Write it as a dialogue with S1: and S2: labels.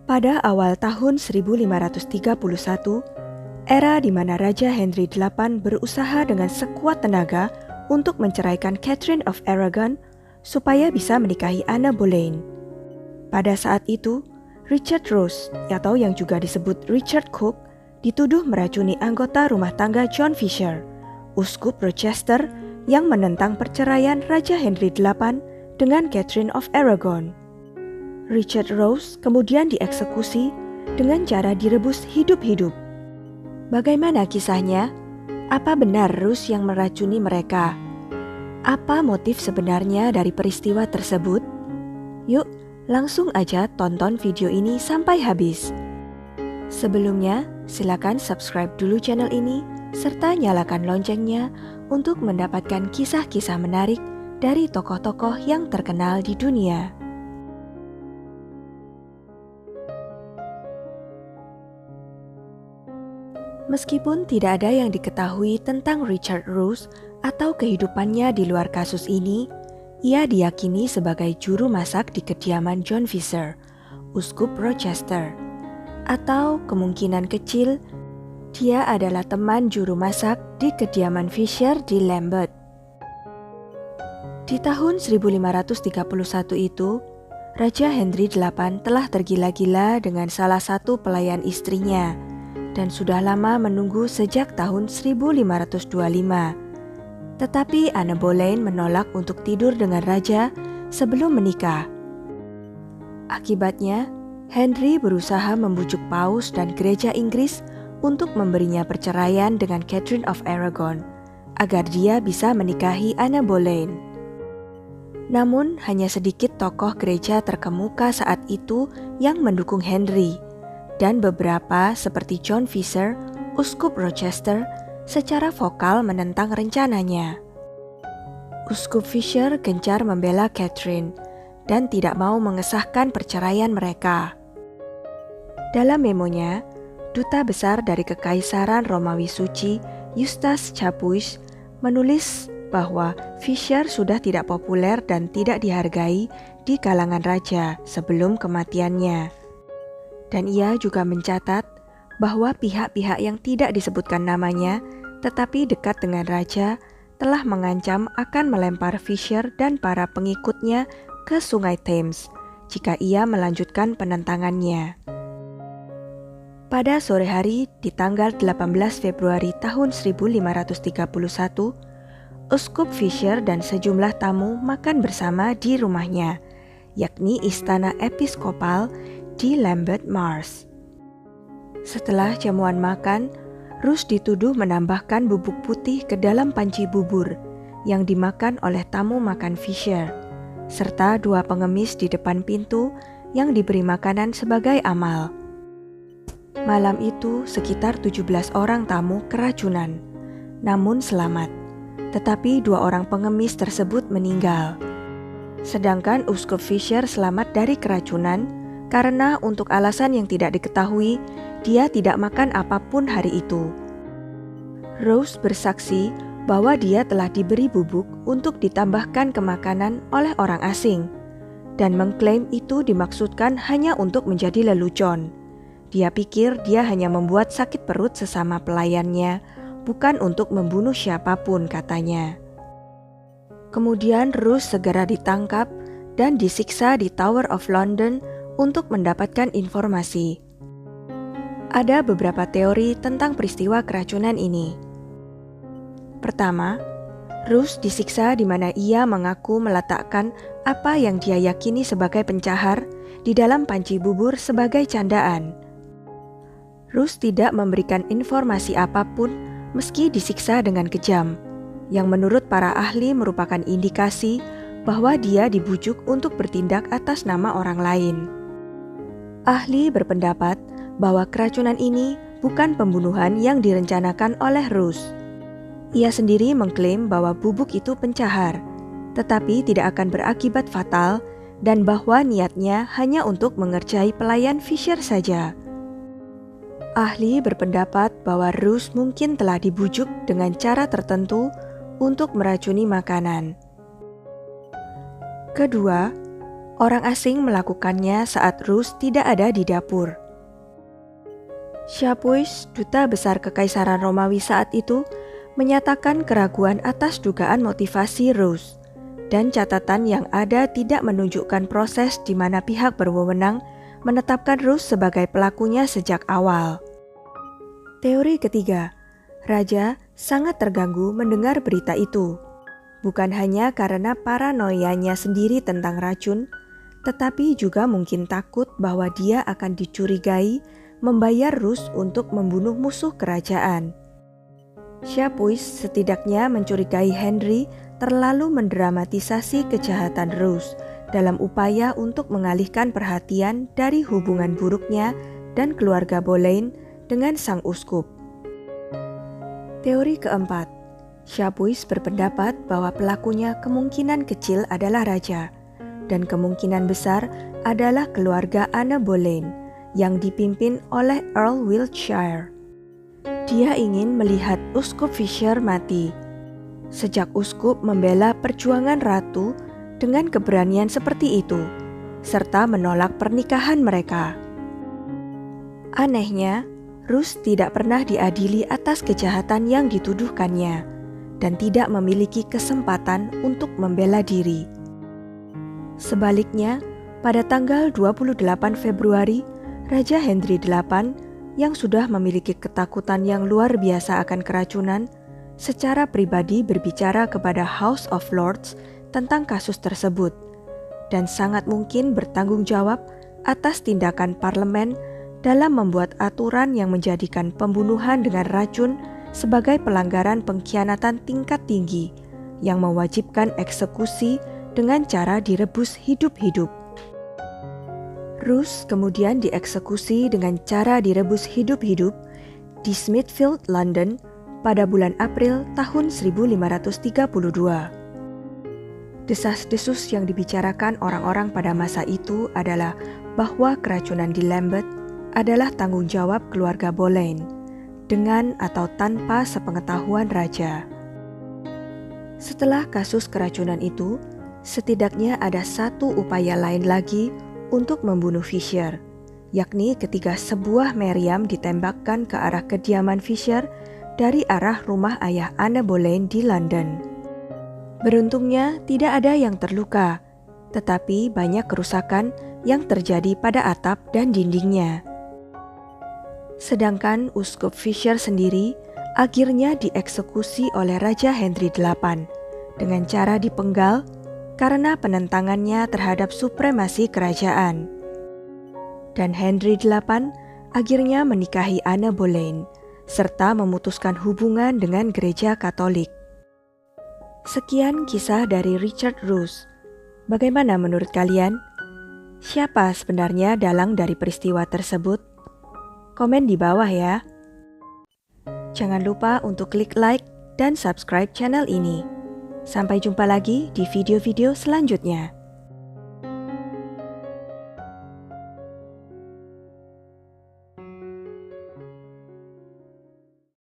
S1: Pada awal tahun 1531, era di mana Raja Henry VIII berusaha dengan sekuat tenaga untuk menceraikan Catherine of Aragon supaya bisa menikahi Anne Boleyn. Pada saat itu, Richard Rosse, atau yang juga disebut Richard Cook, dituduh meracuni anggota rumah tangga John Fisher, uskup Rochester yang menentang perceraian Raja Henry VIII dengan Catherine of Aragon. Richard Rosse kemudian dieksekusi dengan cara direbus hidup-hidup. Bagaimana kisahnya? Apa benar Rosse yang meracuni mereka? Apa motif sebenarnya dari peristiwa tersebut? Yuk, langsung aja tonton video ini sampai habis. Sebelumnya, silakan subscribe dulu channel ini serta nyalakan loncengnya untuk mendapatkan kisah-kisah menarik dari tokoh-tokoh yang terkenal di dunia. Meskipun tidak ada yang diketahui tentang Richard Rosse atau kehidupannya di luar kasus ini, ia diyakini sebagai juru masak di kediaman John Fisher, uskup Rochester. Atau kemungkinan kecil, dia adalah teman juru masak di kediaman Fisher di Lambeth. Di tahun 1531 itu, Raja Henry VIII telah tergila-gila dengan salah satu pelayan istrinya, dan sudah lama menunggu sejak tahun 1525. Tetapi Anne Boleyn menolak untuk tidur dengan raja sebelum menikah. Akibatnya, Henry berusaha membujuk Paus dan gereja Inggris untuk memberinya perceraian dengan Catherine of Aragon, agar dia bisa menikahi Anne Boleyn. Namun, hanya sedikit tokoh gereja terkemuka saat itu yang mendukung Henry, dan beberapa seperti John Fisher, uskup Rochester, secara vokal menentang rencananya. Uskup Fisher gencar membela Catherine dan tidak mau mengesahkan perceraian mereka. Dalam memonya, duta besar dari Kekaisaran Romawi Suci, Eustace Chapuis, menulis bahwa Fisher sudah tidak populer dan tidak dihargai di kalangan raja sebelum kematiannya. Dan ia juga mencatat bahwa pihak-pihak yang tidak disebutkan namanya tetapi dekat dengan raja telah mengancam akan melempar Fisher dan para pengikutnya ke Sungai Thames jika ia melanjutkan penentangannya. Pada sore hari di tanggal 18 Februari tahun 1531, Uskup Fisher dan sejumlah tamu makan bersama di rumahnya, yakni Istana Episkopal di Lambeth Mars. Setelah jamuan makan, Rosse dituduh menambahkan bubuk putih ke dalam panci bubur yang dimakan oleh tamu makan Fisher, serta dua pengemis di depan pintu yang diberi makanan sebagai amal. Malam itu sekitar 17 orang tamu keracunan, namun selamat, tetapi 2 orang pengemis tersebut meninggal. Sedangkan Uskup Fisher selamat dari keracunan karena untuk alasan yang tidak diketahui, dia tidak makan apapun hari itu. Rosse bersaksi bahwa dia telah diberi bubuk untuk ditambahkan ke makanan oleh orang asing, dan mengklaim itu dimaksudkan hanya untuk menjadi lelucon. Dia pikir dia hanya membuat sakit perut sesama pelayannya, bukan untuk membunuh siapapun, katanya. Kemudian Rosse segera ditangkap dan disiksa di Tower of London untuk mendapatkan informasi. Ada beberapa teori tentang peristiwa keracunan ini. Pertama, Rosse disiksa di mana ia mengaku meletakkan apa yang dia yakini sebagai pencahar di dalam panci bubur sebagai candaan. Rosse tidak memberikan informasi apapun meski disiksa dengan kejam, yang menurut para ahli merupakan indikasi bahwa dia dibujuk untuk bertindak atas nama orang lain. Ahli berpendapat bahwa keracunan ini bukan pembunuhan yang direncanakan oleh Rosse. Ia sendiri mengklaim bahwa bubuk itu pencahar, tetapi tidak akan berakibat fatal dan bahwa niatnya hanya untuk mengerjai pelayan Fisher saja. Ahli berpendapat bahwa Rosse mungkin telah dibujuk dengan cara tertentu untuk meracuni makanan. Kedua, Orang asing melakukannya saat Rus tidak ada di dapur. Chapuis, duta besar Kekaisaran Romawi saat itu, menyatakan keraguan atas dugaan motivasi Rus, dan catatan yang ada tidak menunjukkan proses di mana pihak berwenang menetapkan Rus sebagai pelakunya sejak awal. Teori ketiga, Raja sangat terganggu mendengar berita itu. Bukan hanya karena paranoianya sendiri tentang racun, tetapi juga mungkin takut bahwa dia akan dicurigai membayar Rus untuk membunuh musuh kerajaan. Chapuis setidaknya mencurigai Henry terlalu mendramatisasi kejahatan Rus dalam upaya untuk mengalihkan perhatian dari hubungan buruknya dan keluarga Boleyn dengan sang uskup. Teori keempat, Chapuis berpendapat bahwa pelakunya kemungkinan kecil adalah raja, dan kemungkinan besar adalah keluarga Anne Boleyn yang dipimpin oleh Earl Wiltshire. Dia ingin melihat Uskup Fisher mati. Sejak uskup membela perjuangan ratu dengan keberanian seperti itu, serta menolak pernikahan mereka. Anehnya, Rus tidak pernah diadili atas kejahatan yang dituduhkannya dan tidak memiliki kesempatan untuk membela diri. Sebaliknya, pada tanggal 28 Februari, Raja Henry VIII yang sudah memiliki ketakutan yang luar biasa akan keracunan, secara pribadi berbicara kepada House of Lords tentang kasus tersebut, dan sangat mungkin bertanggung jawab atas tindakan parlemen dalam membuat aturan yang menjadikan pembunuhan dengan racun sebagai pelanggaran pengkhianatan tingkat tinggi yang mewajibkan eksekusi dengan cara direbus hidup-hidup. Rus kemudian dieksekusi dengan cara direbus hidup-hidup di Smithfield, London pada bulan April tahun 1532. Desas-desus yang dibicarakan orang-orang pada masa itu adalah bahwa keracunan di Lambeth adalah tanggung jawab keluarga Boleyn, dengan atau tanpa sepengetahuan raja. Setelah kasus keracunan itu, setidaknya ada satu upaya lain lagi untuk membunuh Fisher, yakni ketika sebuah meriam ditembakkan ke arah kediaman Fisher dari arah rumah ayah Anne Boleyn di London. Beruntungnya tidak ada yang terluka, tetapi banyak kerusakan yang terjadi pada atap dan dindingnya. Sedangkan Uskup Fisher sendiri akhirnya dieksekusi oleh Raja Henry VIII dengan cara dipenggal karena penentangannya terhadap supremasi kerajaan. Dan Henry VIII akhirnya menikahi Anne Boleyn, serta memutuskan hubungan dengan gereja Katolik. Sekian kisah dari Richard Rus. Bagaimana menurut kalian? Siapa sebenarnya dalang dari peristiwa tersebut? Komen di bawah ya. Jangan lupa untuk klik like dan subscribe channel ini. Sampai jumpa lagi di video-video selanjutnya.